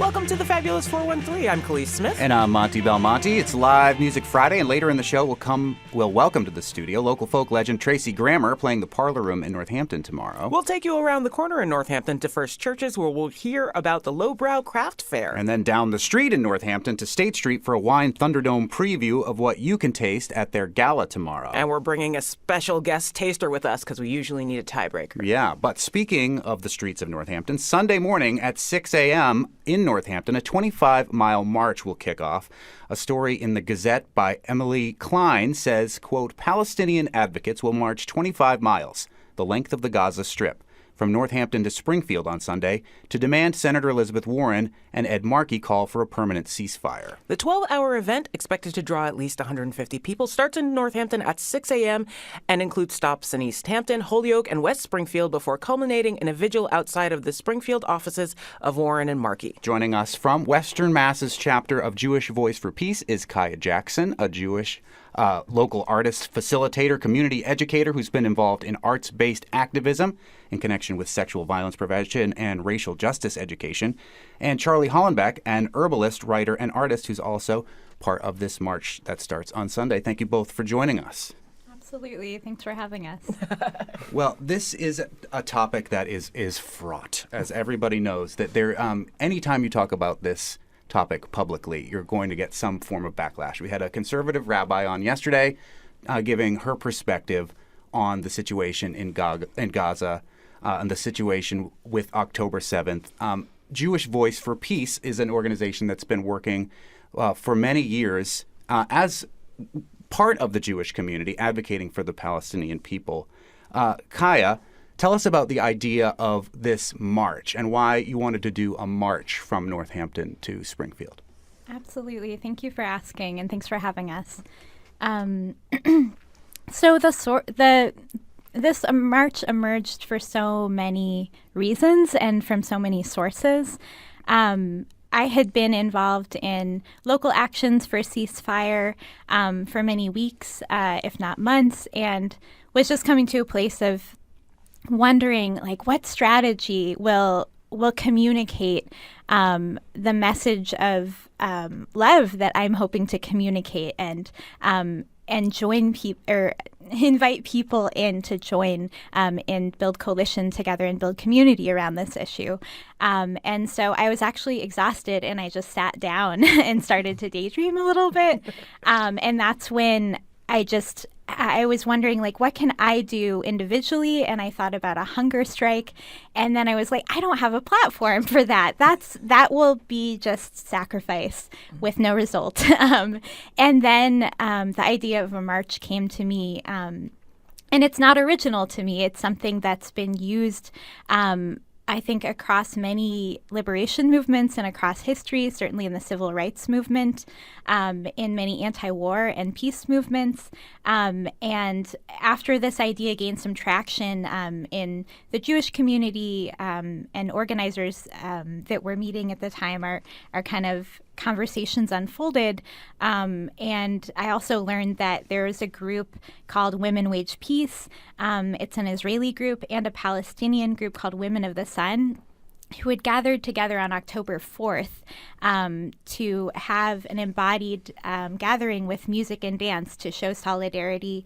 Welcome to the Fabulous 413. I'm Khalees Smith. And I'm Monty Belmonte. It's Live Music Friday, and later in the show we'll welcome to the studio local folk legend Tracy Grammer playing the Parlor Room in Northampton tomorrow. We'll take you around the corner in Northampton to First Churches, where we'll hear about the Lowbrow Craft Fair. And then down the street in Northampton to State Street for a wine Thunderdome preview of what you can taste at their gala tomorrow. And we're bringing a special guest taster with us because we usually need a tiebreaker. Yeah, but speaking of the streets of Northampton, Sunday morning at 6 a.m. in Northampton, a 25-mile march will kick off. A story in the Gazette by Emily Klein says, quote, Palestinian advocates will march 25 miles, the length of the Gaza Strip, from Northampton to Springfield on Sunday to demand Senator Elizabeth Warren and Ed Markey call for a permanent ceasefire. The 12-hour event, expected to draw at least 150 people, starts in Northampton at 6 a.m. and includes stops in East Hampton, Holyoke, and West Springfield before culminating in a vigil outside of the Springfield offices of Warren and Markey. Joining us from Western Mass's chapter of Jewish Voice for Peace is Kaya Jackson, a Jewish local artist, facilitator, community educator who's been involved in arts-based activism in connection with sexual violence prevention and racial justice education. And Charlie Hollenbeck, an herbalist, writer, and artist who's also part of this march that starts on Sunday. Thank you both for joining us. Absolutely. Thanks for having us. Well, this is a topic that is fraught, as everybody knows, that there anytime you talk about this topic publicly, you're going to get some form of backlash. We had a conservative rabbi on yesterday giving her perspective on the situation in Gaza and the situation with October 7th. Jewish Voice for Peace is an organization that's been working for many years as part of the Jewish community, advocating for the Palestinian people. Kaya, tell us about the idea of this march and why you wanted to do a march from Northampton to Springfield. Absolutely. Thank you for asking, and thanks for having us. So this march emerged for so many reasons and from so many sources. I had been involved in local actions for ceasefire for many weeks, if not months, and was just coming to a place of wondering, like, what strategy will communicate the message of love that I'm hoping to communicate, and join people or invite people in to join and build coalition together and build community around this issue. And so I was actually exhausted, and I just sat down and started to daydream a little bit. And that's when I was wondering, like, what can I do individually? And I thought about a hunger strike. And then I was like, I don't have a platform for that. That will be just sacrifice with no result. And then the idea of a march came to me. And it's not original to me. It's something that's been used, I think, across many liberation movements and across history, certainly in the civil rights movement, in many anti-war and peace movements. And after this idea gained some traction in the Jewish community, and organizers that were meeting at the time, our kind of conversations unfolded. And I also learned that there is a group called Women Wage Peace. It's an Israeli group and a Palestinian group called Women of the Sun, who had gathered together on October 4th to have an embodied gathering with music and dance to show solidarity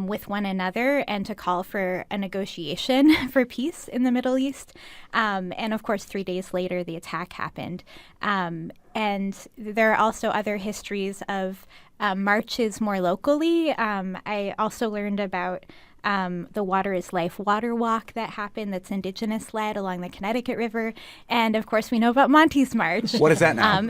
with one another and to call for a negotiation for peace in the Middle East. And of course, 3 days later, the attack happened. And there are also other histories of marches more locally. I also learned about the Water is Life water walk that happened, that's Indigenous-led along the Connecticut River. And, of course, we know about Monty's March. What is that now?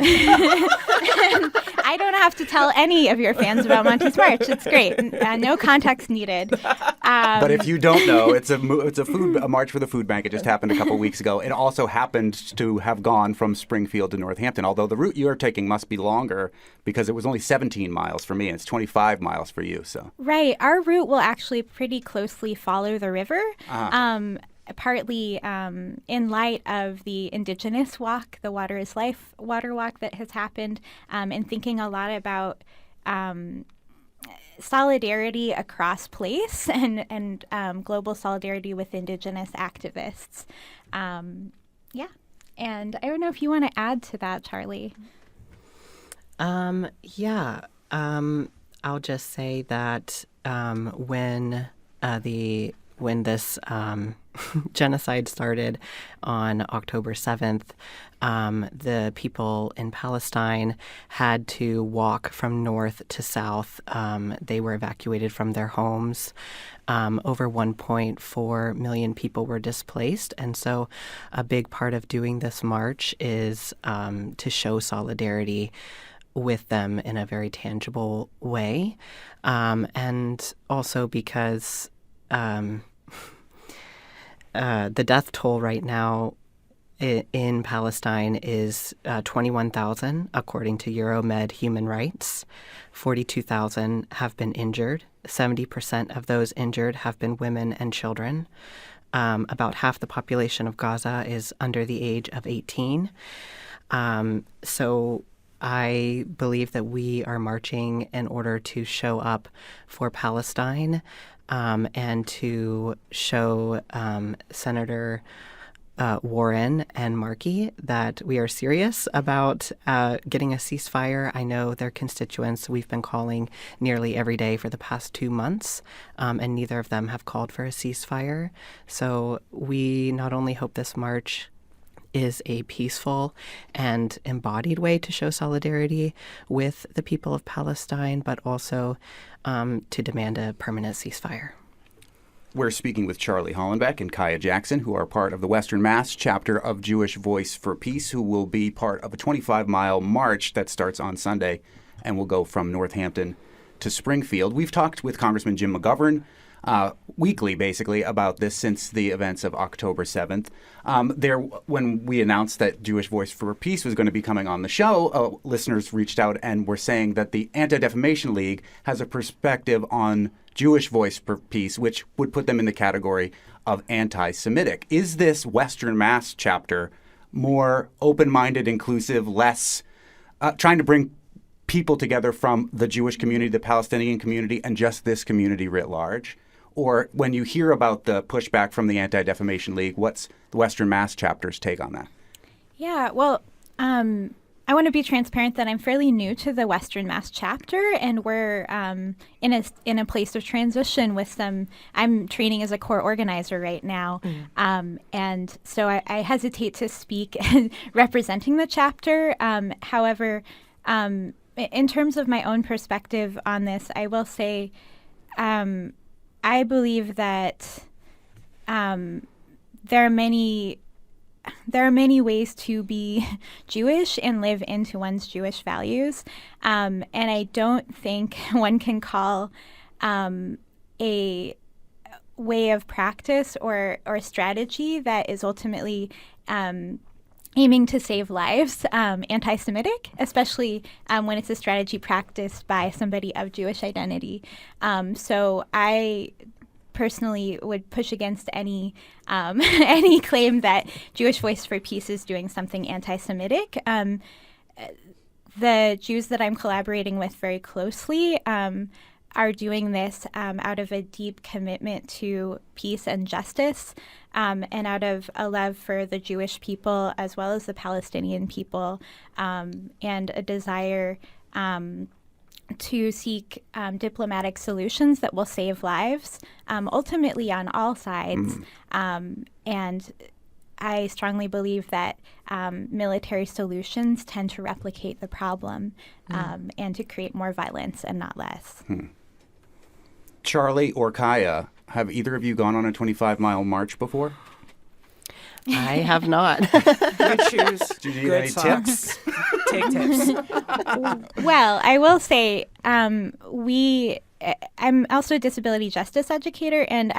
I don't have to tell any of your fans about Monty's March. It's great. No context needed. But if you don't know, it's a march for the food bank. It just happened a couple weeks ago. It also happened to have gone from Springfield to Northampton, although the route you're taking must be longer because it was only 17 miles for me and it's 25 miles for you. So right. Our route will actually pretty closely follow the river. Partly in light of the Indigenous walk, the Water is Life water walk that has happened, and thinking a lot about solidarity across place and global solidarity with Indigenous activists. And I don't know if you want to add to that, Charlie. Yeah. I'll just say that when this genocide started on October 7th, the people in Palestine had to walk from north to south. They were evacuated from their homes. Over 1.4 million people were displaced. And so a big part of doing this march is to show solidarity with them in a very tangible way. And also because the death toll right now in Palestine is 21,000, according to Euromed Human Rights. 42,000 have been injured. 70% of those injured have been women and children. About half the population of Gaza is under the age of 18. So I believe that we are marching in order to show up for Palestine and to show Senator Warren and Markey that we are serious about getting a ceasefire. I know their constituents we've been calling nearly every day for the past 2 months, and neither of them have called for a ceasefire. So we not only hope this march is a peaceful and embodied way to show solidarity with the people of Palestine, but also to demand a permanent ceasefire. We're speaking with Charlie Hollenbeck and Kaya Jackson, who are part of the Western Mass chapter of Jewish Voice for Peace, who will be part of a 25-mile march that starts on Sunday and will go from Northampton to Springfield. We've talked with Congressman Jim McGovern weekly, basically, about this since the events of October 7th. When we announced that Jewish Voice for Peace was going to be coming on the show, listeners reached out and were saying that the Anti-Defamation League has a perspective on Jewish Voice for Peace, which would put them in the category of anti-Semitic. Is this Western Mass chapter more open-minded, inclusive, less trying to bring people together from the Jewish community, the Palestinian community, and just this community writ large? Or when you hear about the pushback from the Anti-Defamation League, what's the Western Mass chapter's take on that? Yeah, well, I want to be transparent that I'm fairly new to the Western Mass chapter, and we're in a place of transition with some. I'm training as a core organizer right now, and so I hesitate to speak representing the chapter. However, in terms of my own perspective on this, I will say I believe that there are many ways to be Jewish and live into one's Jewish values. And I don't think one can call a way of practice or strategy that is ultimately aiming to save lives anti-Semitic, especially when it's a strategy practiced by somebody of Jewish identity. So I personally would push against any claim that Jewish Voice for Peace is doing something anti-Semitic. The Jews that I'm collaborating with very closely are doing this out of a deep commitment to peace and justice, and out of a love for the Jewish people as well as the Palestinian people, and a desire to seek diplomatic solutions that will save lives, ultimately on all sides. And I strongly believe that military solutions tend to replicate the problem and to create more violence and not less. Charlie or Kaya, have either of you gone on a 25-mile march before? I have not. Good shoes. Do you need good any socks. tips? Take tips. Well, I will say I'm also a disability justice educator, and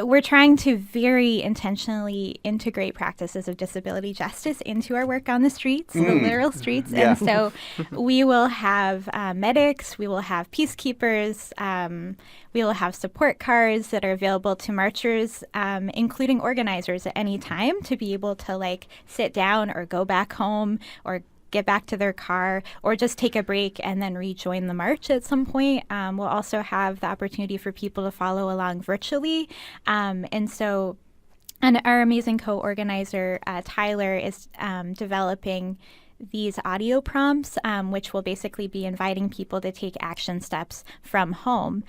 we're trying to very intentionally integrate practices of disability justice into our work on the streets, the literal streets. Yeah. And so we will have medics, we will have peacekeepers, we will have support cars that are available to marchers, including organizers at any time, to be able to sit down or go back home or get back to their car or just take a break and then rejoin the march at some point. We'll also have the opportunity for people to follow along virtually. And so And our amazing co-organizer, Tyler, is developing these audio prompts, which will basically be inviting people to take action steps from home,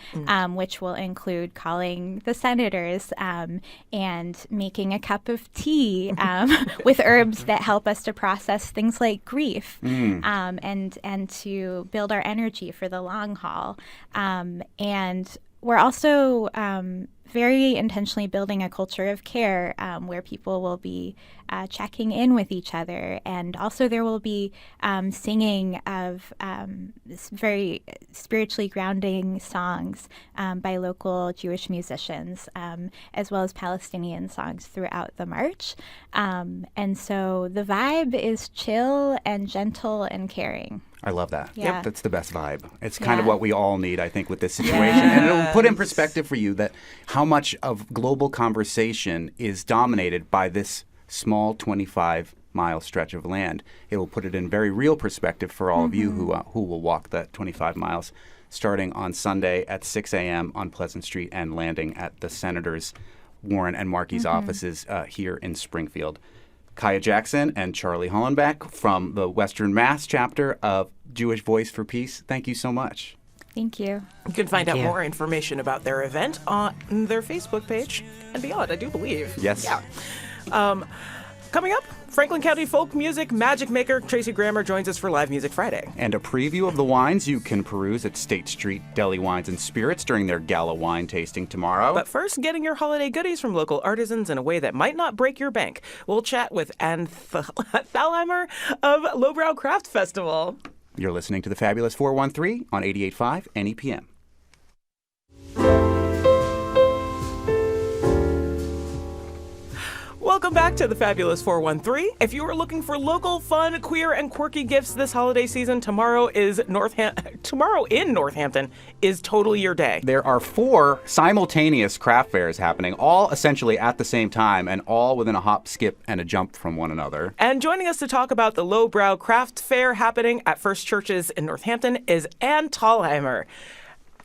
which will include calling the senators and making a cup of tea with herbs that help us to process things like grief and to build our energy for the long haul. And we're also very intentionally building a culture of care where people will be checking in with each other. And also there will be singing of very spiritually grounding songs by local Jewish musicians, as well as Palestinian songs throughout the march. And so the vibe is chill and gentle and caring. I love that. Yeah. Yep, that's the best vibe. It's kind of what we all need, I think, with this situation. And it'll put in perspective for you that how much of global conversation is dominated by this small 25-mile stretch of land. It will put it in very real perspective for all of you who will walk that 25 miles starting on Sunday at 6 a.m. on Pleasant Street and landing at the Senators' Warren and Markey's offices here in Springfield. Kaya Jackson and Charlie Hollenbeck from the Western Mass chapter of Jewish Voice for Peace, thank you so much. Thank you. You can find out you. more information about their event on their Facebook page and beyond, I do believe. Yes. Yeah. Coming up, Franklin County folk music magic maker Tracy Grammer joins us for Live Music Friday. And a preview of the wines you can peruse at State Street Deli Wines and Spirits during their gala wine tasting tomorrow. But first, getting your holiday goodies from local artisans in a way that might not break your bank. We'll chat with Ann Thalheimer of Lowbrow Craft Festival. You're listening to the Fabulous 413 on 88.5 NEPM. Welcome back to the Fabulous 413. If you are looking for local, fun, queer, and quirky gifts this holiday season, tomorrow in Northampton is totally your day. There are 4 simultaneous craft fairs happening, all essentially at the same time and all within a hop, skip, and a jump from one another. And joining us to talk about the Lowbrow Craft Fair happening at First Churches in Northampton is Ann Thalheimer.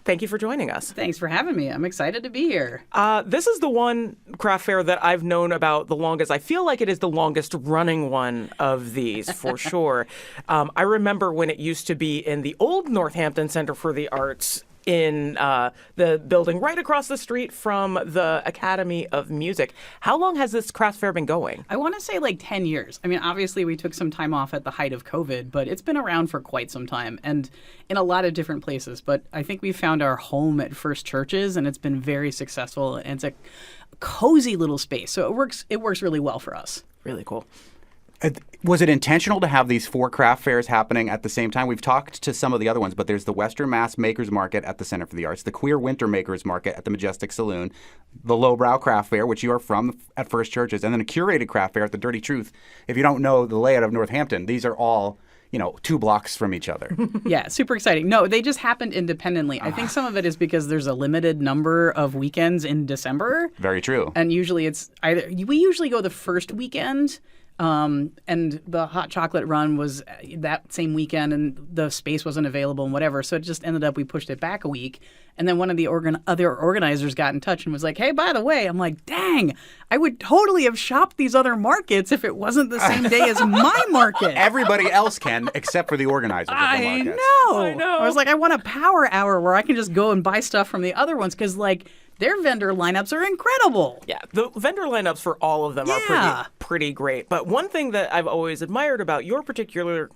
Thank you for joining us. Thanks for having me. I'm excited to be here. This is the one craft fair that I've known about the longest. I feel like it is the longest running one of these, for sure. I remember when it used to be in the old Northampton Center for the Arts in the building right across the street from the Academy of Music. How long has this craft fair been going? I want to say like 10 years. I mean, obviously we took some time off at the height of COVID, but it's been around for quite some time and in a lot of different places. But I think we found our home at First Churches and it's been very successful. And it's a cozy little space. So it works really well for us. Really cool. Was it intentional to have these 4 craft fairs happening at the same time? We've talked to some of the other ones, but there's the Western Mass Makers Market at the Center for the Arts, the Queer Winter Makers Market at the Majestic Saloon, the Lowbrow Craft Fair, which you are from at First Churches, and then a curated craft fair at the Dirty Truth. If you don't know the layout of Northampton, these are all 2 blocks from each other. Yeah, super exciting. No, they just happened independently. I think some of it is because there's a limited number of weekends in December. Very true. And usually it's we usually go the first weekend. And the hot chocolate run was that same weekend and the space wasn't available and whatever. So it just ended up we pushed it back a week. And then one of the other organizers got in touch and was like, hey, by the way, I'm like, dang, I would totally have shopped these other markets if it wasn't the same day as my market. Everybody else can, except for the organizers of the I markets. know. I was like, I want a power hour where I can just go and buy stuff from the other ones because, like, their vendor lineups are incredible. Yeah, the vendor lineups for all of them are pretty great. But one thing that I've always admired about your particular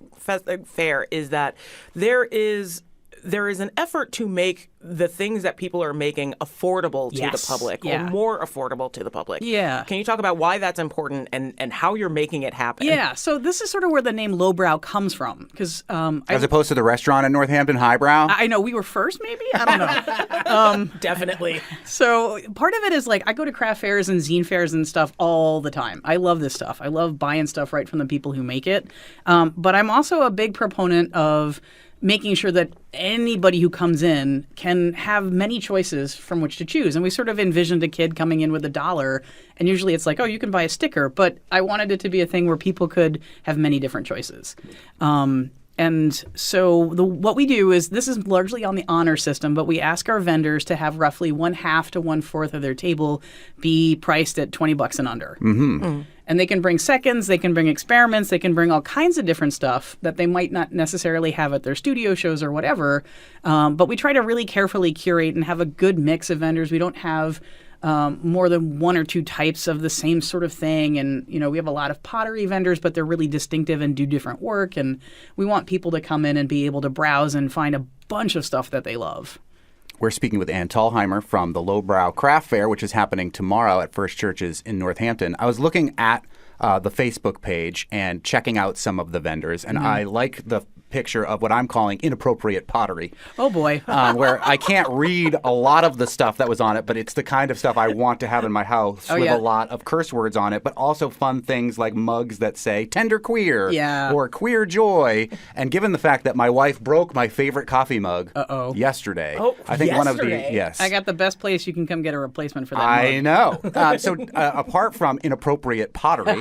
fair is that there is an effort to make the things that people are making affordable to the public or more affordable to the public. Yeah. Can you talk about why that's important and how you're making it happen? Yeah. So this is sort of where the name Lowbrow comes from. Because as opposed to the restaurant in Northampton, Highbrow? I know we were first, maybe? I don't know. Definitely. So part of it is like I go to craft fairs and zine fairs and stuff all the time. I love this stuff. I love buying stuff right from the people who make it. But I'm also a big proponent of making sure that anybody who comes in can have many choices from which to choose. And we sort of envisioned a kid coming in with $1, and usually it's like, oh, you can buy a sticker. But I wanted it to be a thing where people could have many different choices. And so what we do is, this is largely on the honor system, but we ask our vendors to have roughly 1/2 to 1/4 of their table be priced at $20 and under. And they can bring seconds, they can bring experiments, they can bring all kinds of different stuff that they might not necessarily have at their studio shows or whatever. But we try to really carefully curate and have a good mix of vendors. We don't have more than one or two types of the same sort of thing. And, we have a lot of pottery vendors, but they're really distinctive and do different work. And we want people to come in and be able to browse and find a bunch of stuff that they love. We're speaking with Ann Thalheimer from the Lowbrow Craft Fair, which is happening tomorrow at First Churches in Northampton. I was looking at the Facebook page and checking out some of the vendors, and I like the picture of what I'm calling inappropriate pottery. Oh, boy. Where I can't read a lot of the stuff that was on it, but it's the kind of stuff I want to have in my house with a lot of curse words on it, but also fun things like mugs that say tender queer or queer joy. And given the fact that my wife broke my favorite coffee mug yesterday, I think one of the, I got the best place you can come get a replacement for that I mug. know. So apart from inappropriate pottery,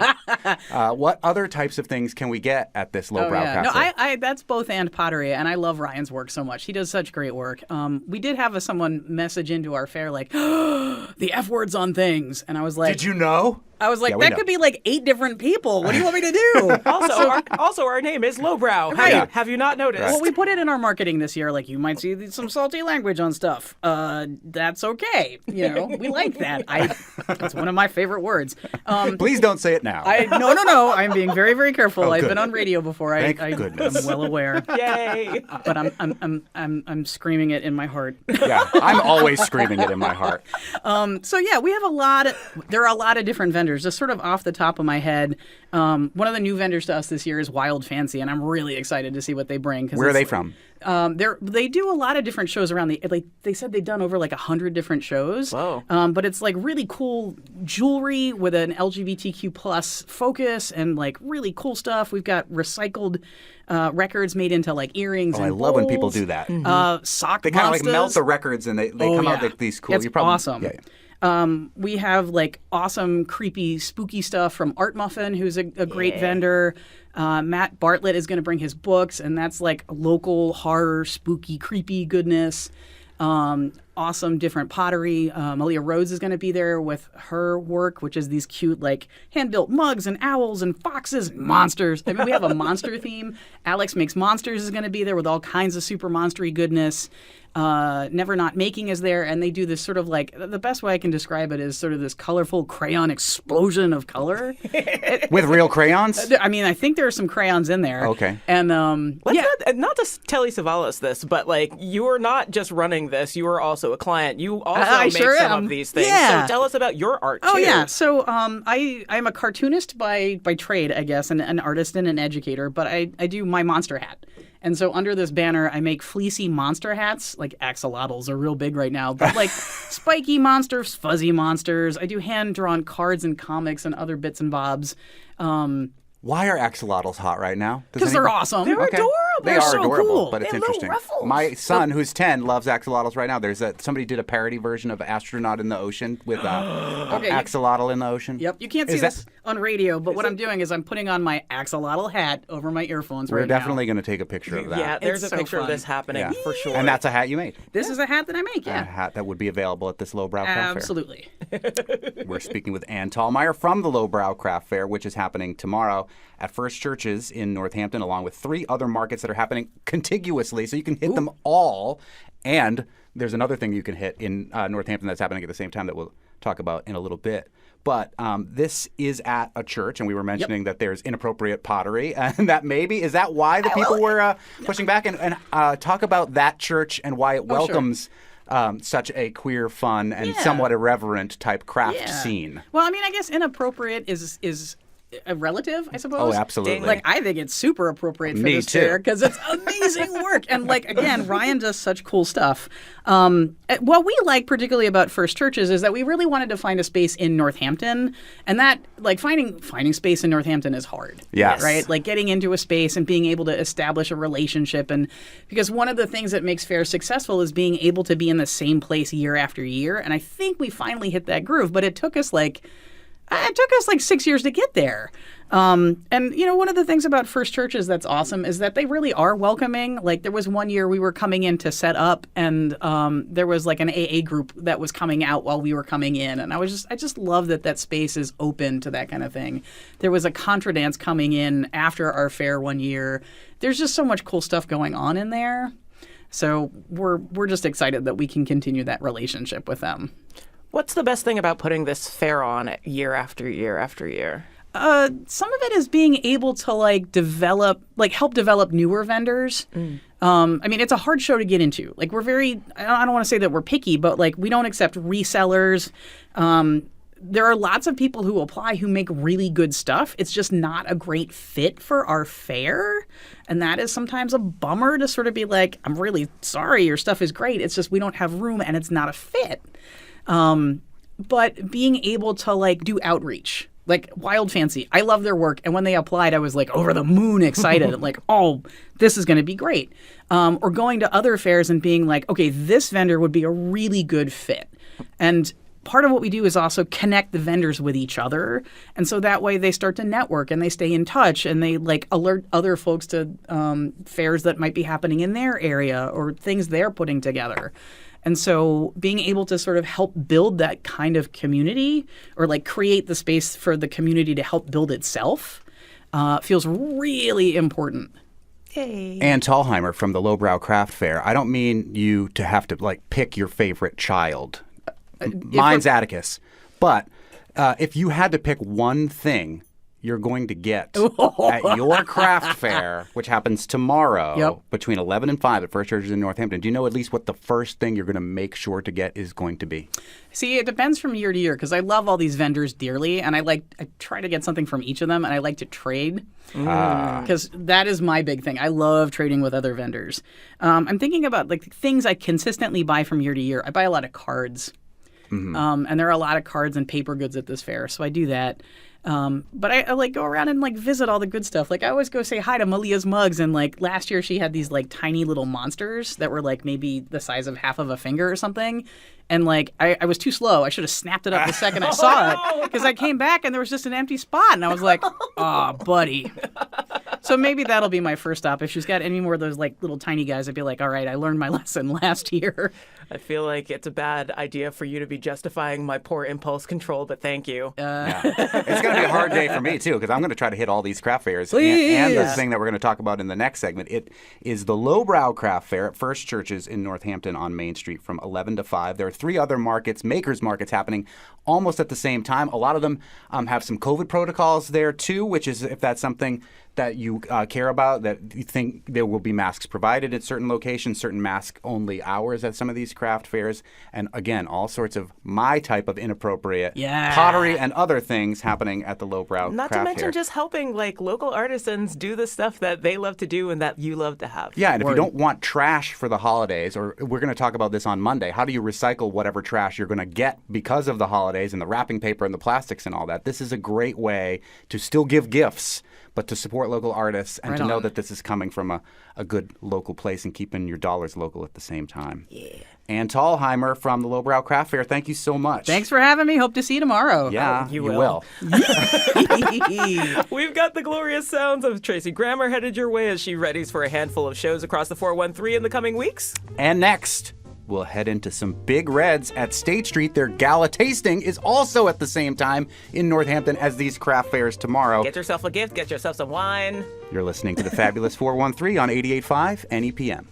what other types of things can we get at this Lowbrow Craft Fair? No, that's both and pottery, and I love Ryan's work so much. He does such great work. We did have someone message into our fair like, the F words on things, and I was like, did you know? I was like, that could be like 8 different people. What do you want me to do? Also, our name is Lowbrow. Right. Have you not noticed? Well, we put it in our marketing this year. Like, you might see some salty language on stuff. That's okay. We like that. It's one of my favorite words. Please don't say it now. No. I'm being very, very careful. Oh, I've been on radio before. Thank goodness. I'm well aware. Yay! But I'm screaming it in my heart. Yeah, I'm always screaming it in my heart. We have there are a lot of different vendors. Just sort of off the top of my head, one of the new vendors to us this year is Wild Fancy, and I'm really excited to see what they bring. Where are they from? They do a lot of different shows around they said they've done over 100 different shows. Whoa. But it's really cool jewelry with an LGBTQ plus focus and really cool stuff. We've got recycled records made into earrings and I love when people bowls. do that. Sock They kind of monsters. melt the records and they come out like these cool. It's awesome. We have awesome, creepy, spooky stuff from Art Muffin, who's a great vendor. Matt Bartlett is going to bring his books, and that's local horror, spooky, creepy goodness. Awesome different pottery. Malia Rhodes is going to be there with her work, which is these cute hand-built mugs and owls and foxes and monsters. I mean, we have a monster theme. Alex Makes Monsters is going to be there with all kinds of super monstery goodness. Never Not Making is there, and they do this sort of the best way I can describe it is sort of this colorful crayon explosion of color. With real crayons? I mean, I think there are some crayons in there. Okay. And not to Telly Savalas this, but you are not just running this, you are also a client. You also make some of these things. Yeah. So tell us about your art too. Oh yeah. So I'm a cartoonist by trade, I guess, and an artist and an educator, but I do my monster hat. And so under this banner, I make fleecy monster hats, axolotls are real big right now, but spiky monsters, fuzzy monsters. I do hand-drawn cards and comics and other bits and bobs. Why are axolotls hot right now? Because they're awesome. They're adorable. They They're are so adorable, cool. but it's They have little interesting. ruffles. My son, who's 10, loves axolotls right now. Somebody did a parody version of Astronaut in the Ocean with axolotl in the ocean. Yep, you can't see this on radio, but what I'm doing is I'm putting on my axolotl hat over my earphones We're right now. definitely going to take a picture of that. Yeah, there's It's a so picture of fun. this happening for sure. And that's a hat you made. This is a hat that I make, A yeah. hat that would be available at this Lowbrow Craft Fair. Absolutely. We're speaking with Ann Thalheimer from the Lowbrow Craft Fair, which is happening tomorrow at First Churches in Northampton, along with 3 other markets that are happening contiguously, so you can hit them all. And there's another thing you can hit in Northampton that's happening at the same time that we'll talk about in a little bit. But this is at a church, and we were mentioning that there's inappropriate pottery, and that is that why the people were pushing back? And talk about that church and why it welcomes such a queer, fun, and somewhat irreverent type craft scene. Well, I mean, I guess inappropriate is a relative, I suppose. Oh, absolutely. I think it's super appropriate for Me this too. fair because it's amazing work. And again, Ryan does such cool stuff. What we like particularly about First Churches is that we really wanted to find a space in Northampton, and that finding space in Northampton is hard. Yes. Right? Getting into a space and being able to establish a relationship, and because one of the things that makes fairs successful is being able to be in the same place year after year. And I think we finally hit that groove, but it took us 6 years to get there. And, one of the things about First Churches that's awesome is that they really are welcoming. Like, there was one year we were coming in to set up, and there was like an AA group that was coming out while we were coming in. And I just love that space is open to that kind of thing. There was a contra dance coming in after our fair one year. There's just so much cool stuff going on in there. So we're just excited that we can continue that relationship with them. What's the best thing about putting this fair on year after year after year? Some of it is being able to help develop newer vendors. It's a hard show to get into. Like, we're I don't want to say that we're picky, but like, we don't accept resellers. There are lots of people who apply who make really good stuff. It's just not a great fit for our fair. And that is sometimes a bummer to sort of be like, I'm really sorry, your stuff is great. It's just we don't have room and it's not a fit. But being able to do outreach. Like Wild Fancy, I love their work. And when they applied, I was like over the moon excited. Like, oh, this is going to be great. Or going to other fairs and being like, okay, this vendor would be a really good fit. And part of what we do is also connect the vendors with each other. And so that way they start to network and they stay in touch and they alert other folks to fairs that might be happening in their area or things they're putting together. And so being able to sort of help build that kind of community or create the space for the community to help build itself feels really important. Yay. Ann Thalheimer from the Lowbrow Craft Fair. I don't mean you to have to pick your favorite child. Mine's Atticus. But if you had to pick one thing you're going to get at your craft fair, which happens tomorrow between 11 and 5 at First Churches in Northampton, do you know at least what the first thing you're going to make sure to get is going to be? See, it depends from year to year because I love all these vendors dearly, and I try to get something from each of them, and I like to trade because that is my big thing. I love trading with other vendors. I'm thinking about things I consistently buy from year to year. I buy a lot of cards. And there are a lot of cards and paper goods at this fair, so I do that. But I go around and visit all the good stuff. I always go say hi to Malia's mugs, and last year she had these tiny little monsters that were maybe the size of half of a finger or something. And I was too slow. I should have snapped it up the second I saw it because I came back and there was just an empty spot, and I was like, "Oh, buddy." So maybe that'll be my first stop. If she's got any more of those little tiny guys, I'd be like, "All right, I learned my lesson last year." I feel like it's a bad idea for you to be justifying my poor impulse control, but thank you. Yeah. It's going to be a hard day for me, too, because I'm going to try to hit all these craft fairs. Please. And the thing that we're going to talk about in the next segment, it is the Lowbrow Craft Fair at First Churches in Northampton on Main Street from 11 to 5. There are 3 other markets, makers markets, happening almost at the same time. A lot of them have some COVID protocols there, too, which is if that's something that you care about, that you think there will be masks provided at certain locations, certain mask-only hours at some of these craft fairs, and again, all sorts of my type of inappropriate pottery and other things happening at the Lowbrow Not Craft to mention Fair. just helping local artisans do the stuff that they love to do and that you love to have. Yeah, and if you don't want trash for the holidays, or we're going to talk about this on Monday, how do you recycle whatever trash you're going to get because of the holidays and the wrapping paper and the plastics and all that? This is a great way to still give gifts, but to support local artists and to know that this is coming from a good local place and keeping your dollars local at the same time. Yeah. Ann Thalheimer from the Lowbrow Craft Fair, thank you so much. Thanks for having me. Hope to see you tomorrow. Yeah, you will. We've got the glorious sounds of Tracy Grammer headed your way as she readies for a handful of shows across the 413 in the coming weeks. And next, we'll head into some big reds at State Street. Their gala tasting is also at the same time in Northampton as these craft fairs tomorrow. Get yourself a gift, get yourself some wine. You're listening to the Fabulous 413 on 88.5 NEPM.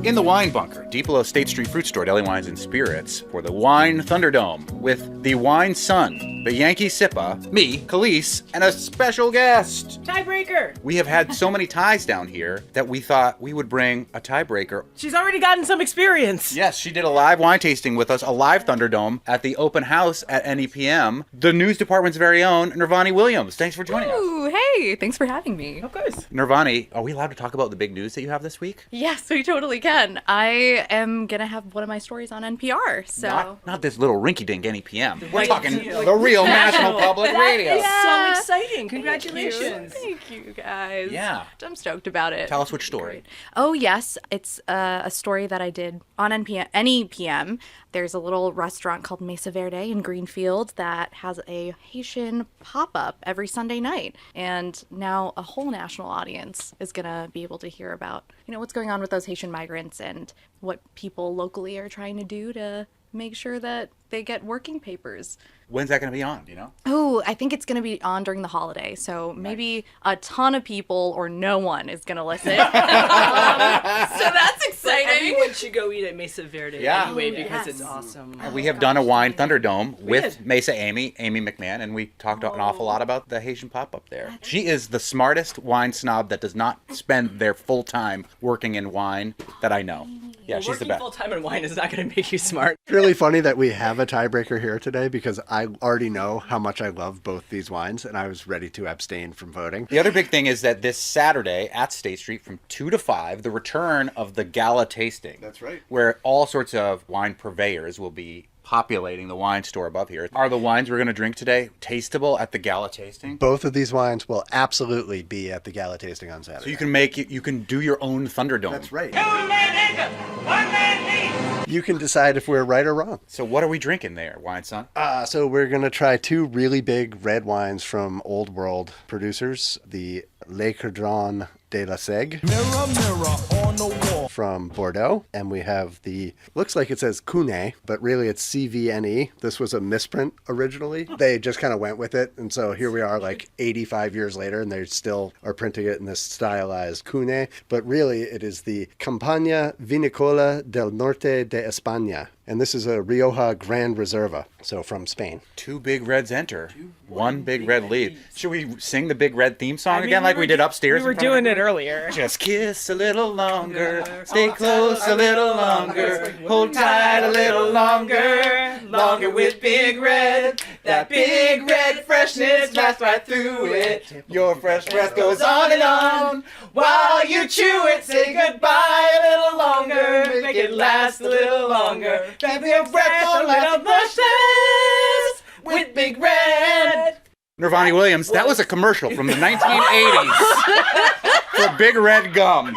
In the Wine Bunker, deep below State Street Fruit Store, Deli Wines and Spirits, for the Wine Thunderdome with the Wine Sun, the Yankee Sippa, me, Khalees, and a special guest. Tiebreaker! We have had so many ties down here that we thought we would bring a tiebreaker. She's already gotten some experience. Yes, she did a live wine tasting with us, a live Thunderdome at the open house at NEPM. The news department's very own Nirvani Williams. Thanks for joining us. Ooh, hey, thanks for having me. Of course. Nirvani, are we allowed to talk about the big news that you have this week? Yes, we totally can. I am going to have one of my stories on NPR, so... Not this little rinky-dink NEPM. We're talking the real National Public Radio. So exciting. Congratulations. Thank you, guys. Yeah. I'm stoked about it. Tell us which story. Great. Oh, yes. It's a story that I did on NEPM. There's a little restaurant called Mesa Verde in Greenfield that has a Haitian pop-up every Sunday night. And now a whole national audience is going to be able to hear about, what's going on with those Haitian migrants and what people locally are trying to do to make sure that they get working papers. When's that going to be on, do you know? Oh, I think it's going to be on during the holiday, so maybe a ton of people or no one is going to listen. So that's exciting. Everyone should go eat at Mesa Verde anyway because it's awesome. We have done a wine Thunderdome with Mesa Amy McMahon, and we talked an awful lot about the Haitian pop-up there. She is the smartest wine snob that does not spend their full time working in wine that I know. Yeah, she's the best. Working full-time in wine is not going to make you smart. It's really funny that we have a tiebreaker here today because I already know how much I love both these wines, and I was ready to abstain from voting. The other big thing is that this Saturday at State Street from 2 to 5, the return of the gala tasting. That's right. Where all sorts of wine purveyors will be populating the wine store above here. Are the wines we're going to drink today tasteable at the gala tasting? Both of these wines will absolutely be at the gala tasting on Saturday. So you can do your own Thunderdome. That's right. You can decide if we're right or wrong. So what are we drinking there, Wine Son? So we're going to try two really big red wines from Old World producers, the Le Cordon de la Seigue on the wall from Bordeaux, and we have looks like it says Cuné, but really it's CVNE. This was a misprint originally. They just kind of went with it, and so here we are like 85 years later, and they still are printing it in this stylized Cuné, but really it is the Campagna Vinicola del Norte de España. And this is a Rioja Grand Reserva, so from Spain. Two big reds enter. One big red lead. Should we sing the big red theme song again like we did upstairs? We were doing it earlier. Just kiss a little longer, stay close a little longer, hold tight a little longer, longer with Big Red. That Big Red freshness lasts right through it. Your fresh breath goes on and on while you chew it. Say goodbye a little longer, make it last a little longer. Baby, your breath a little brushes with Big Red. Nirvani Williams, that was a commercial from the 1980s for Big Red Gum.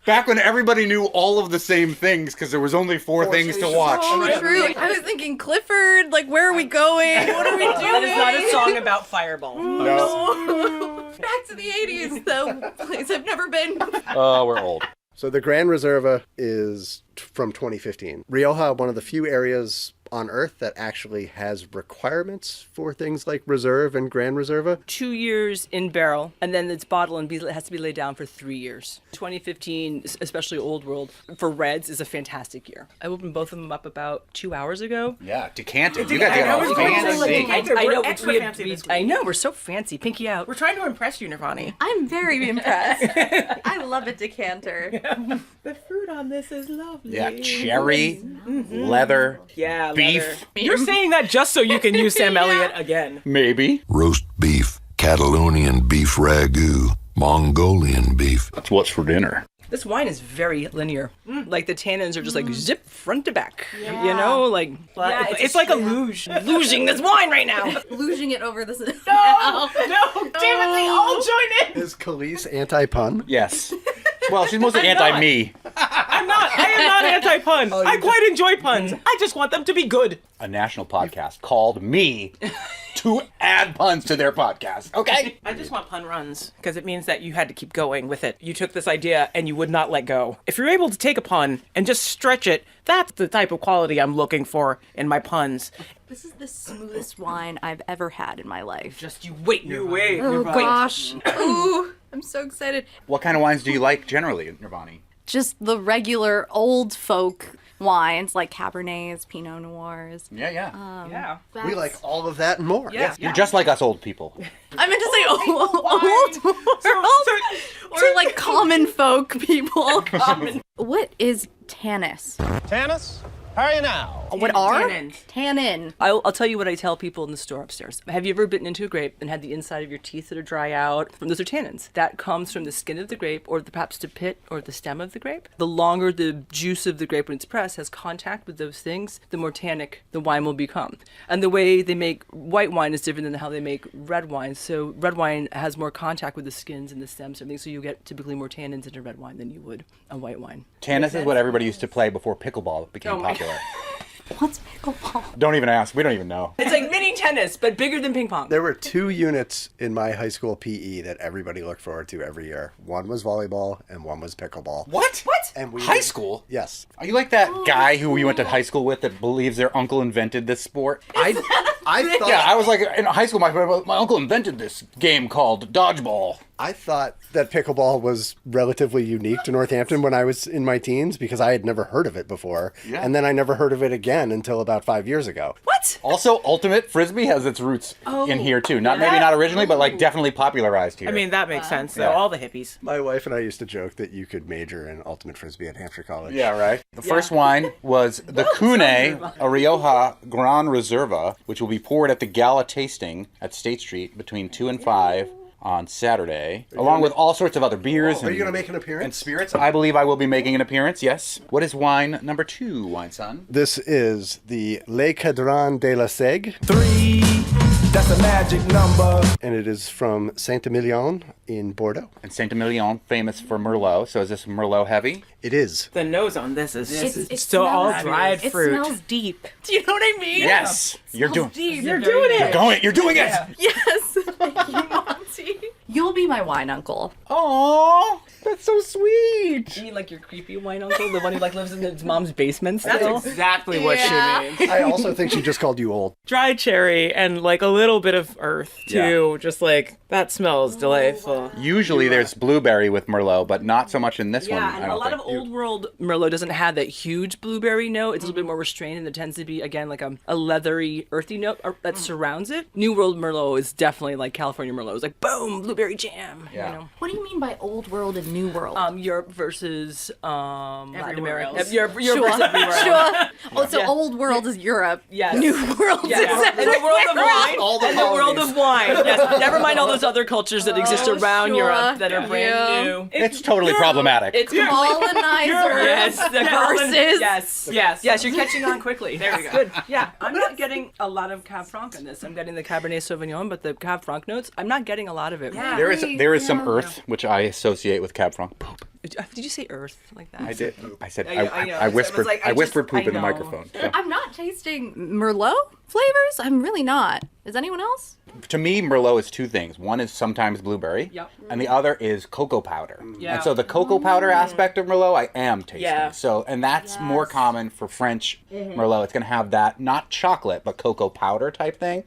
Back when everybody knew all of the same things because there was only four things to watch. Oh, true. I was thinking, Clifford, like, where are we going? What are we doing? That is not a song about Fireball. No. Back to the 80s, though. Place I've never been. Oh, we're old. So the Grand Reserva is from 2015. Rioja, one of the few areas on Earth that actually has requirements for things like Reserve and Grand Reserva. 2 years in barrel, and then it's bottled and it has to be laid down for 3 years. 2015, especially Old World, for reds is a fantastic year. I opened both of them up about 2 hours ago. Yeah, decanted. You got to get all fancy. I know, we're so fancy. Pinky out. We're trying to impress you, Nirvani. I'm very impressed. I love a decanter. The fruit on this is lovely. Yeah, cherry, leather, beef. You're saying that just so you can use Sam Elliott again. Maybe. roast beef, Catalonian beef ragu, Mongolian beef. That's what's for dinner. This wine is very linear. Like the tannins are just like zip front to back. You know, like it's like a luge. Luging this wine right now. Luging it over this. No, damn it, they all join in. Is Khalees anti-pun? Yes. Well, she's mostly anti-me. I am not anti-pun. I quite enjoy puns. I just want them to be good. A national podcast called me to add puns to their podcast. Okay? I just want pun runs because it means that you had to keep going with it. You took this idea and you would not let go. If you're able to take a pun and just stretch it, that's the type of quality I'm looking for in my puns. This is the smoothest wine I've ever had in my life. Just you wait. You wait. Oh, gosh. Ooh, I'm so excited. What kind of wines do you like generally, Nirvani? Just the regular old folk wines like Cabernets, Pinot Noirs. Yeah. We like all of that and more. Yeah. You're just like us old people. I meant to say old world. Or like common folk people. What is Tannis? Tannis, how are you now? What are? Tannins. Tannin. I'll tell you what I tell people in the store upstairs. Have you ever bitten into a grape and had the inside of your teeth that are dry out? Those are tannins. That comes from the skin of the grape, or perhaps the pit or the stem of the grape. The longer the juice of the grape when it's pressed has contact with those things, the more tannic the wine will become. And the way they make white wine is different than how they make red wine. So red wine has more contact with the skins and the stems and everything, so you get typically more tannins in a red wine than you would a white wine. Tennis is what everybody used to play before pickleball became popular. What's pickleball? Don't even ask. We don't even know. It's like mini tennis, but bigger than ping pong. There were 2 units in my high school PE that everybody looked forward to every year. One was volleyball and one was pickleball. What? And we High school? Yes. Are you like that guy who we went to high school with that believes their uncle invented this sport? I thought Yeah, I was like, in high school, my uncle invented this game called dodgeball. I thought that pickleball was relatively unique to Northampton when I was in my teens because I had never heard of it before. Yeah. And then I never heard of it again until about 5 years ago. What? Also, ultimate frisbee has its roots in here too. Maybe not originally, but like definitely popularized here. I mean, that makes sense, though. Yeah. All the hippies. My wife and I used to joke that you could major in ultimate frisbee at Hampshire College. yeah, right. The first wine was the Cune, a Rioja Gran Reserva, which will be poured at the gala tasting at State Street between 2 and 5 on Saturday, along with all sorts of other beers. Are you going to make an appearance? And spirits. I believe I will be making an appearance, yes. What is wine number 2, wine son? This is the Le Cadran de la Segue, 3, that's a magic number. and it is from Saint-Emilion in Bordeaux. And Saint-Emilion, famous for Merlot. So is this Merlot heavy? It is. The nose on this is It so all smells- dried fruit. It smells deep. Do you know what I mean? Yes. You're doing You're doing it. You're doing it. Yes. Thank you, Monty. You'll be my wine uncle. Aww. That's so sweet. You mean like your creepy wine uncle, the one who like lives in his mom's basement That's still? exactly what she means. I also think she just called you old. Dried cherry and like a little bit of earth too. Just like that smells delightful. Usually there's blueberry with Merlot, but not so much in this one. Yeah, I and a don't lot think. of old world Merlot doesn't have that huge blueberry note. It's a little bit more restrained, and there tends to be, again, like a leathery, earthy note that surrounds it. New World Merlot is definitely like California Merlot. It's like, boom, blueberry jam. Yeah. You know? What do you mean by old world and new world? Europe versus Latin Everywhere America. else. Europe sure. versus everywhere else. Sure. Oh, so Yeah. old world is Europe. Yes. New world Yes. is And the world of wine. All the And the world colonies. of wine. Yes. Never mind all those other cultures that exist around sure. Europe that are brand Yeah. new. It's totally problematic. It's colonizer. Yes, the versus. Yes, you're catching on quickly. There we go. Good. Yeah, I'm not getting a lot of Cab Franc in this. I'm getting the Cabernet Sauvignon, but the Cab Franc notes, I'm not getting a lot of it. Yeah. There is some earth which I associate with Cab Franc. Poop. Did you say earth like that? I did. I said I know. I whispered. It's like, I whispered poop in the know. microphone. So. I'm not tasting Merlot flavors. I'm really not. Is anyone else? To me, Merlot is 2 things. One is sometimes blueberry, Yep. and the other is cocoa powder. Yeah. And so the cocoa powder aspect of Merlot, I am tasting. Yeah. So, and that's more common for French Merlot. It's going to have that, not chocolate, but cocoa powder type thing.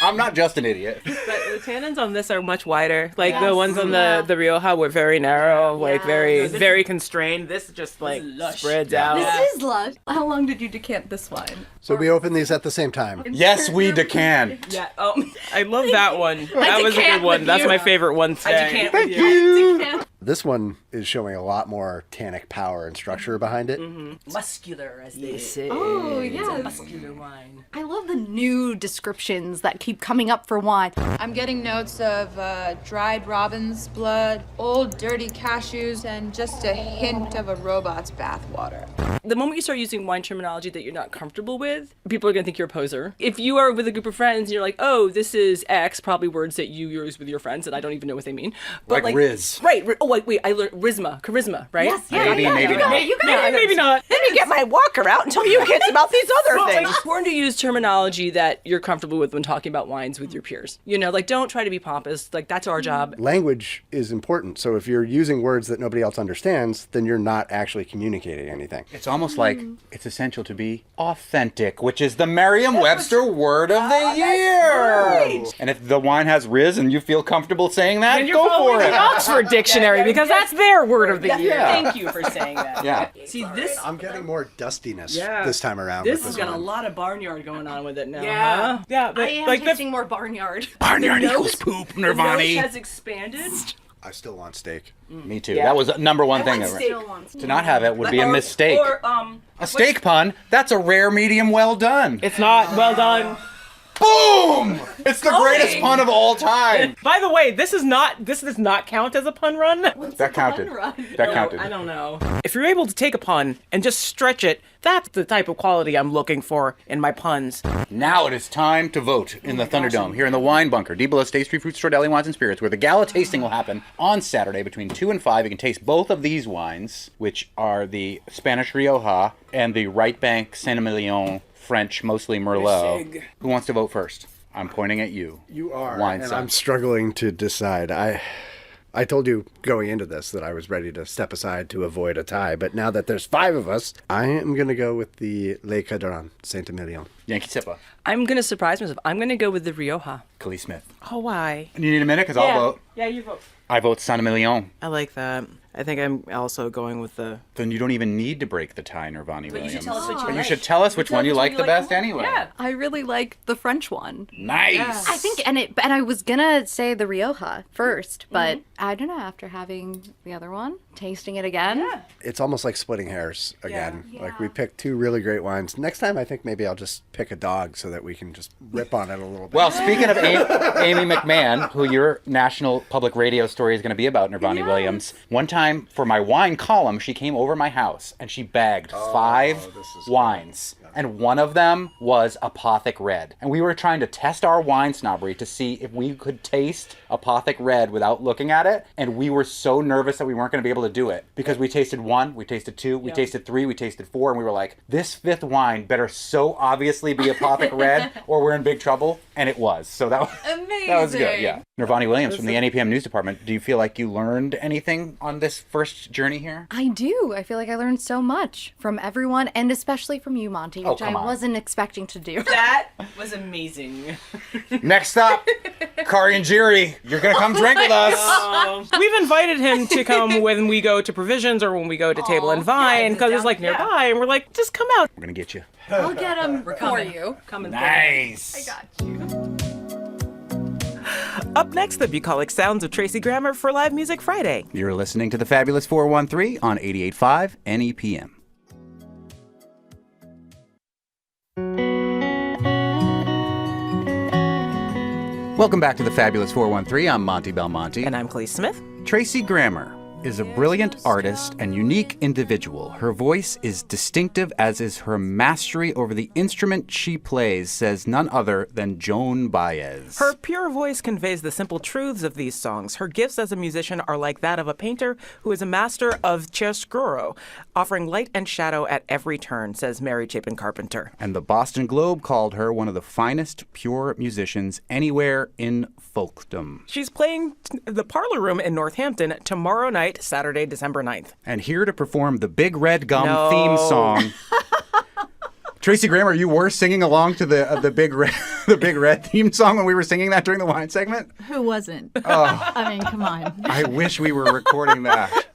I'm not just an idiot. But the tannins on this are much wider. Like the ones on the Rioja were very narrow, like very constrained. This just like lush. spreads out. This is lush. How long did you decant this wine? So we open these at the same time. Yes, we decant. Yeah. Oh, I love that one. That was a decant good one. with That's you. my favorite one I today. can't with you. This one is showing a lot more tannic power and structure behind it. Muscular, as they say. Oh, It's a yes. muscular wine. I love the new descriptions that keep coming up for wine. I'm getting notes of dried robin's blood, old dirty cashews, and just a hint of a robot's bathwater. The moment you start using wine terminology that you're not comfortable with, people are going to think you're a poser. If you are with a group of friends and you're like, oh, this is X, probably words that you use with your friends and I don't even know what they mean. But Like Riz. Right. Oh, wait, I learned charisma, right? Yes, yeah, Maybe, yeah, maybe you got not. it, you got it. Maybe not. Let me get my walker out and tell you kids about these other things. It's important to use terminology that you're comfortable with when talking about wines with your peers. You know, like don't try to be pompous. Like that's our job. Language is important. So if you're using words that nobody else understands, then you're not actually communicating anything. It's almost like it's essential to be authentic, which is the Merriam-Webster word of the year. And if the wine has Riz and you feel comfortable saying that, And you're go for following it. the Oxford Dictionary because that's their word of the year. Thank you for saying that. Yeah. See, this I'm getting more dustiness Yeah. this time around. this with has this got a one. lot of barnyard going on with it now. Yeah. Huh? Yeah. I am Like tasting more barnyard. Barnyard The equals nose- poop, The nose Nirvani. has expanded. I still want steak. Me too. That was the number one thing. To not have it would be a mistake. A steak pun? That's a rare medium well done. It's not well done. Boom! It's the greatest pun of all time. By the way, this does not count as a pun run. That counted. That counted. I don't know. If you're able to take a pun and just stretch it, that's the type of quality I'm looking for in my puns. Now it is time to vote in the Thunderdome here in the Wine Bunker, D below State Street Fruit Store, Deli, Wines and Spirits, where the gala tasting will happen on Saturday between 2 and 5. You can taste both of these wines, which are the Spanish Rioja and the Right Bank Saint-Emilion French, mostly Merlot. Who wants to vote first? I'm pointing at you. You are. Wine and son. I'm struggling to decide. I told you going into this that I was ready to step aside to avoid a tie, but now that there's 5 of us, I am going to go with the Le Cadran Saint-Emilion. Yankee Sippa. I'm going to surprise myself. I'm going to go with the Rioja. Khalees Smith. Oh, why? You need a minute because I'll vote. Yeah, you vote. I vote Saint-Emilion. I like that. I think I'm also going with the... Then you don't even need to break the tie, Nirvani Williams. you should tell us what you But you like. should tell us which one you like the best anyway. Yeah. I really like the French one. Nice. I think, and I was gonna say the Rioja first, but I don't know. After having the other one, tasting it again, It's almost like splitting hairs again. Yeah. Like we picked 2 really great wines. Next time, I think maybe I'll just pick a dog so that we can just rip on it a little bit. Well, speaking of Amy McMahon, who your national public radio story is going to be about, Nirvani Williams, one time for my wine column, she came over my house and she bagged 5 wines. And one of them was Apothic Red. And we were trying to test our wine snobbery to see if we could taste Apothic Red without looking at it. And we were so nervous that we weren't going to be able to do it. Because we tasted 1, we tasted 2, we tasted 3, we tasted 4. And we were like, this 5th wine better so obviously be Apothic Red or we're in big trouble. And it was. So that was, that was good, yeah. Nirvani Williams from the NAPM News Department. Do you feel like you learned anything on this first journey here? I do. I feel like I learned so much from everyone, and especially from you, Monty, which I wasn't expecting to do. That was amazing. Next up, Kari and Jiri, you're going to come drink with us. We've invited him to come when we go to Provisions or when we go to Table and Vine because it's like nearby, and we're like, just come out. We're going to get you. I'll get them for you. Nice. I got you. Up next, the bucolic sounds of Tracy Grammer for Live Music Friday. You're listening to the Fabulous 413 on 88.5 NEPM. Welcome back to the Fabulous 413. I'm Monty Belmonte. And I'm Khalees Smith. Tracy Grammer is a brilliant artist and unique individual. Her voice is distinctive, as is her mastery over the instrument she plays, says none other than Joan Baez. Her pure voice conveys the simple truths of these songs. Her gifts as a musician are like that of a painter who is a master of chiaroscuro, offering light and shadow at every turn, says Mary Chapin Carpenter. And the Boston Globe called her one of the finest pure musicians anywhere in folkdom. She's playing the Parlor Room in Northampton tomorrow night, Saturday, December 9th. And here to perform the Big Red Gum theme song. Tracy Grammer, you were singing along to the Big Red theme song when we were singing that during the wine segment? Who wasn't? Oh, I mean, come on. I wish we were recording that.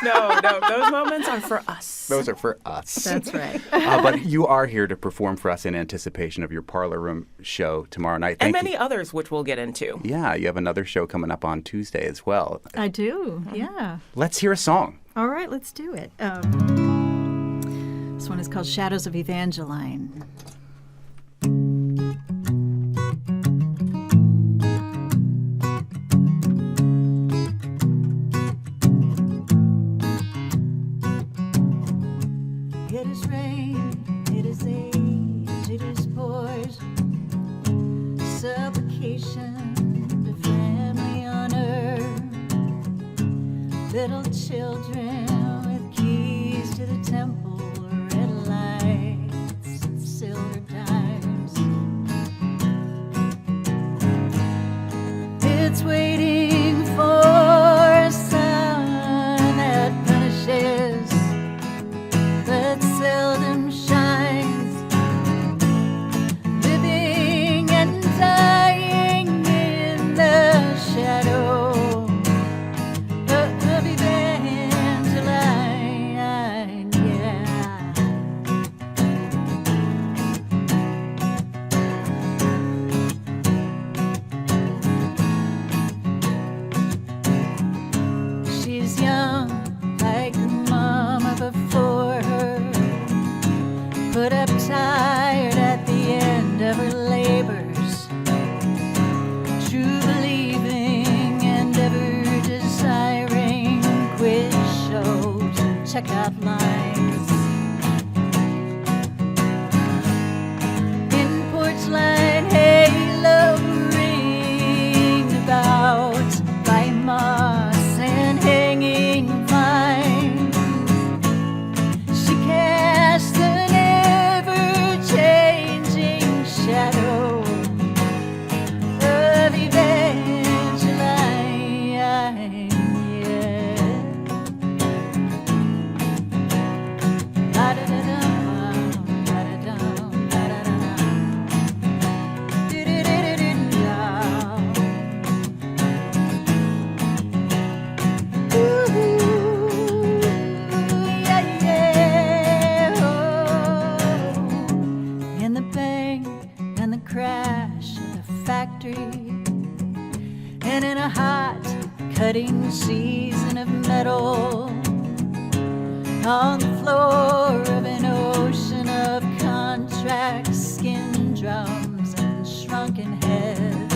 No, those moments are for us. Those are for us. That's right. But you are here to perform for us in anticipation of your Parlor Room show tomorrow night. And many others, which we'll get into. Yeah, you have another show coming up on Tuesday as well. I do, yeah. Let's hear a song. All right, let's do it. This one is called Shadows of Evangeline. It is rain, it is age, it is pores, supplication to family honor, little children with keys to the temple, red lights and silver dimes. It's waiting for a sun that punishes but seldom shines, living and dying in the shadow of evangeline. tired at the end of her labors, true believing and ever desiring quiz shows and checkout lines. In porch light halo ringed about by moss and hanging vines, she cast an ever-changing shadow of Evangeline, yeah. La-da-da-dum, la-da-dum, la-da-da-dum. Do-do-do-do-do-dum. Ooh, yeah, yeah, oh. And the bang and the crash of the factory, and in a hot cutting season of metal, on the floor of an ocean of contract skin drums and shrunken heads,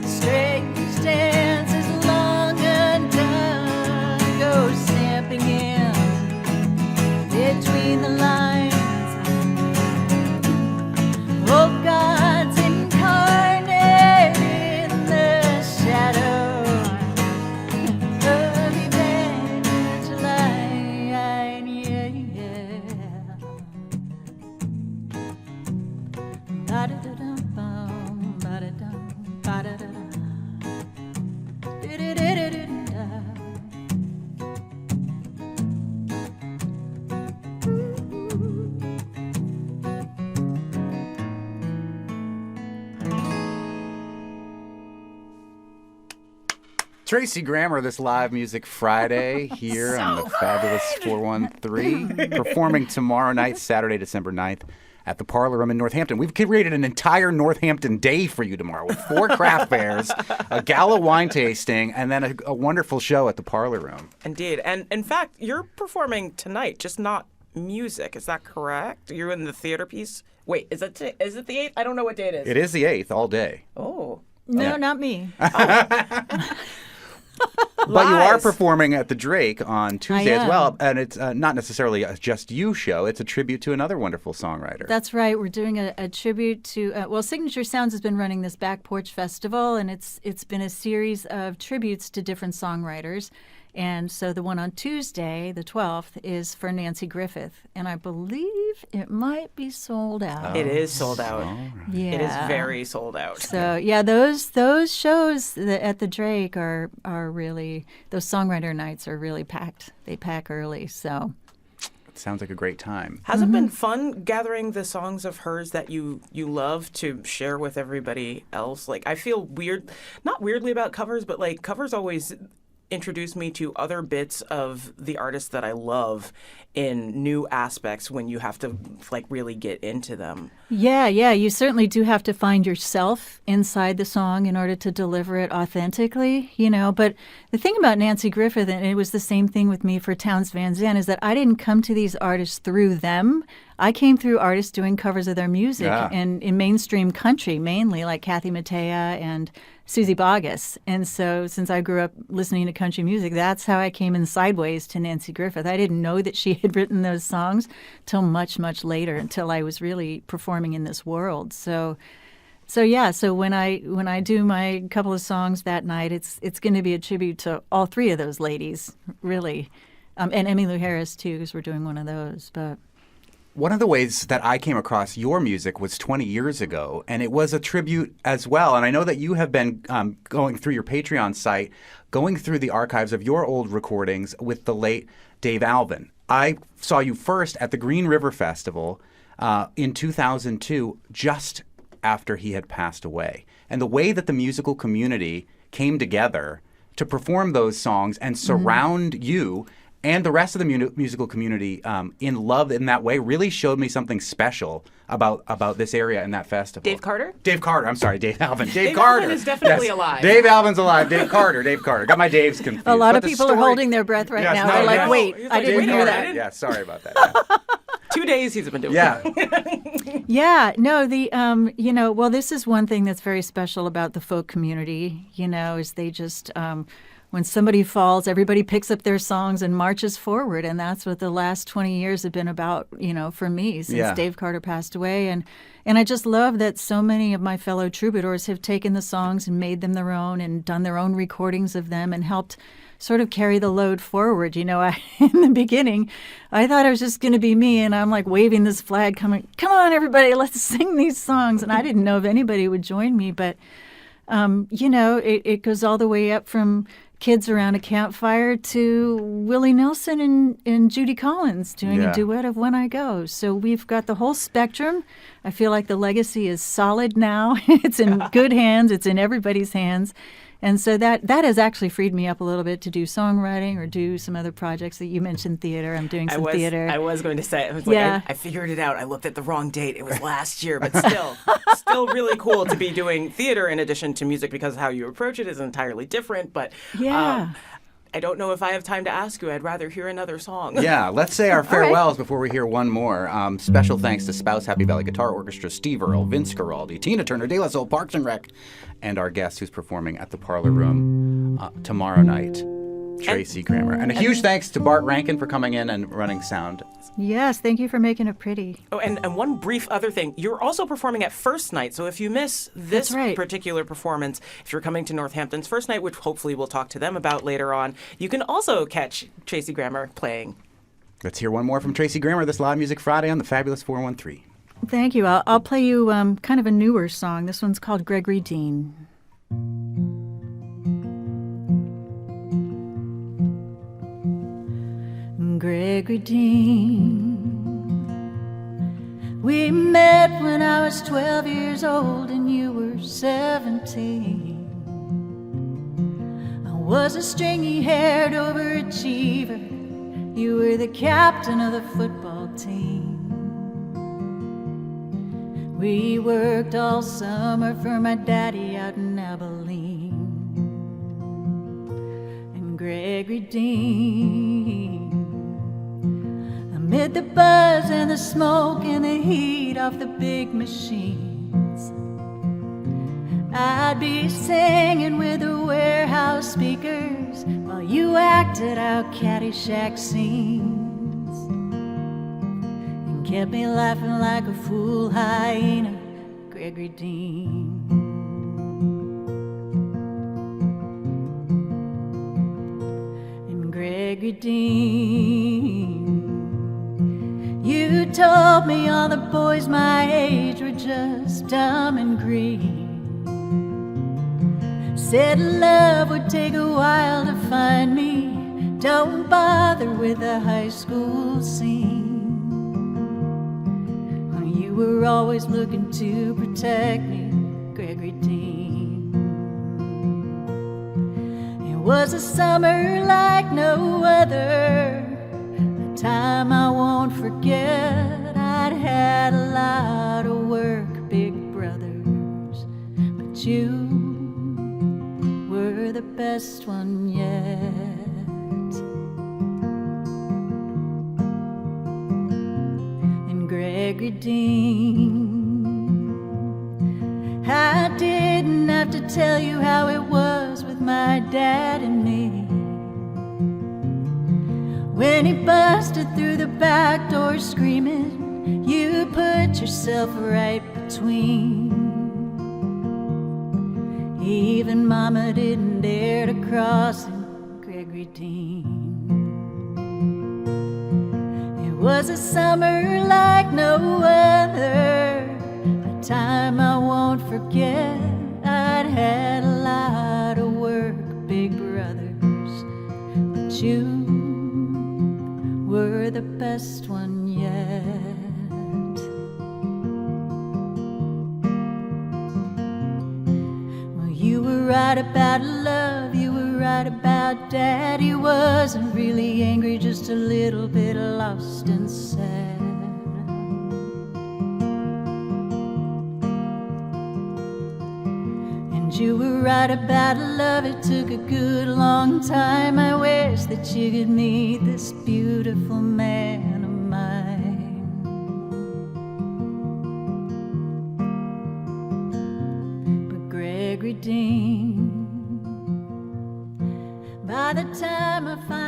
strange dances long undone go stamping in between the lines. Oh, God's incarnate in the shadow of Evangeline, yeah. Ba-da-da-dum-bum, ba-da-dum, ba-da-da-dum. Do-do-do-do-do-da. Tracy Grammer, this live music Friday here on the fabulous 413, performing tomorrow night, Saturday, December 9th, at the Parlor Room in Northampton. We've created an entire Northampton day for you tomorrow with 4 craft fairs, a gala wine tasting, and then a wonderful show at the Parlor Room. Indeed. And in fact, you're performing tonight, just not music. Is that correct? You're in the theater piece? Wait, is it the 8th? I don't know what day it is. It is the 8th, all day. Oh. No, not me. But you are Lies. performing at the Drake on Tuesday as am. well, and it's not necessarily a Just You show. It's a tribute to another wonderful songwriter. That's right. We're doing a tribute to Signature Sounds has been running this Back Porch Festival, and it's been a series of tributes to different songwriters. And so the one on Tuesday, the 12th, is for Nancy Griffith, and I believe it might be sold out. It is sold out. Yeah. It is very sold out. So yeah, those shows at the Drake are really, those songwriter nights are really packed. They pack early, so. It sounds like a great time. Has it been fun gathering the songs of hers that you love to share with everybody else? Like, I feel weird, not weirdly about covers, but like covers always introduce me to other bits of the artist that I love in new aspects when you have to like really get into them. Yeah, you certainly do have to find yourself inside the song in order to deliver it authentically, But the thing about Nancy Griffith, and it was the same thing with me for Townes Van Zandt, is that I didn't come to these artists through them. I came through artists doing covers of their music and in mainstream country, mainly like Kathy Mattea and Susie Boggess. And so since I grew up listening to country music, that's how I came in sideways to Nancy Griffith. I didn't know that she had written those songs till much, much later, until I was really performing in this world. So when I do my couple of songs that night, it's going to be a tribute to all 3 of those ladies, really. And Emmylou Harris, too, because we're doing one of those. But One of the ways that I came across your music was 20 years ago, and it was a tribute as well. And I know that you have been going through your Patreon site, going through the archives of your old recordings with the late Dave Alvin. I saw you first at the Green River Festival in 2002, just after he had passed away. And the way that the musical community came together to perform those songs and surround you and the rest of the musical community in love in that way really showed me something special about this area and that festival. Dave Carter? Dave Carter. I'm sorry, Dave Alvin. Dave Carter. Alvin is definitely Yes. alive. Dave Alvin's alive. Dave Carter. Got my Daves confused. A lot But of the people story- are holding their breath right Yes, now. no, They're like, yes. wait, He's I like, didn't wait, hear no, that. I didn't- Yeah, sorry about that. 2 days he's been doing Yeah. Yeah, no, well, this is one thing that's very special about the folk community, is they just, when somebody falls, everybody picks up their songs and marches forward. And that's what the last 20 years have been about, for me since Dave Carter passed away. And I just love that so many of my fellow troubadours have taken the songs and made them their own and done their own recordings of them and helped sort of carry the load forward. In the beginning, I thought I was just going to be me, and I'm like waving this flag, come on, everybody, let's sing these songs. And I didn't know if anybody would join me, but, it goes all the way up from kids around a campfire to Willie Nelson and Judy Collins doing a duet of When I Go. So we've got the whole spectrum. I feel like the legacy is solid now. It's in good hands. It's in everybody's hands. And so that has actually freed me up a little bit to do songwriting or do some other projects that you mentioned. Theater. I'm doing some theater. I was going to say, I figured it out. I looked at the wrong date. It was last year, but still really cool to be doing theater in addition to music because how you approach it is entirely different. But I don't know if I have time to ask you. I'd rather hear another song. Yeah, let's say our farewells before we hear one more. Special thanks to Spouse Happy Valley Guitar Orchestra, Steve Earle, Vince Guaraldi, Tina Turner, De La Soul, Parks and Rec, and our guest who's performing at the Parlor Room tomorrow night, Tracy Grammer. And a huge thanks to Bart Rankin for coming in and running sound. Yes, thank you for making it pretty. Oh, and one brief other thing. You're also performing at First Night, so if you miss this particular performance, if you're coming to Northampton's First Night, which hopefully we'll talk to them about later on, you can also catch Tracy Grammer playing. Let's hear one more from Tracy Grammer this Live Music Friday on the Fabulous 413. Thank you. I'll play you kind of a newer song. This one's called Gregory Dean. Gregory Dean, we met when I was 12 years old and you were 17. I was a stringy-haired overachiever. You were the captain of the football team. We worked all summer for my daddy out in Abilene. And Gregory Dean, amid the buzz and the smoke and the heat off the big machines, I'd be singing with the warehouse speakers while you acted out Caddyshack scenes and kept me laughing like a fool hyena, Gregory Dean. And Gregory Dean, you told me all the boys my age were just dumb and green. Said love would take a while to find me. Don't bother with the high school scene. You were always looking to protect me, Gregory Dean. It was a summer like no other, a time I won't forget. I'd had a lot of work, big brothers, but you were the best one yet. And Gregory Dean, I didn't have to tell you how it was with my dad and me. When he busted through the back door screaming, you put yourself right between. Even Mama didn't dare to cross him, Gregory Dean. It was a summer like no other, a time I won't forget. I'd had a lot of work, big brothers, but you were the best one yet. You were right about love, you were right about out Daddy wasn't really angry, just a little bit lost and sad. And you were right about love, it took a good long time. I wish that you could meet this beautiful man of mine. But Gregory Dean, by the time I find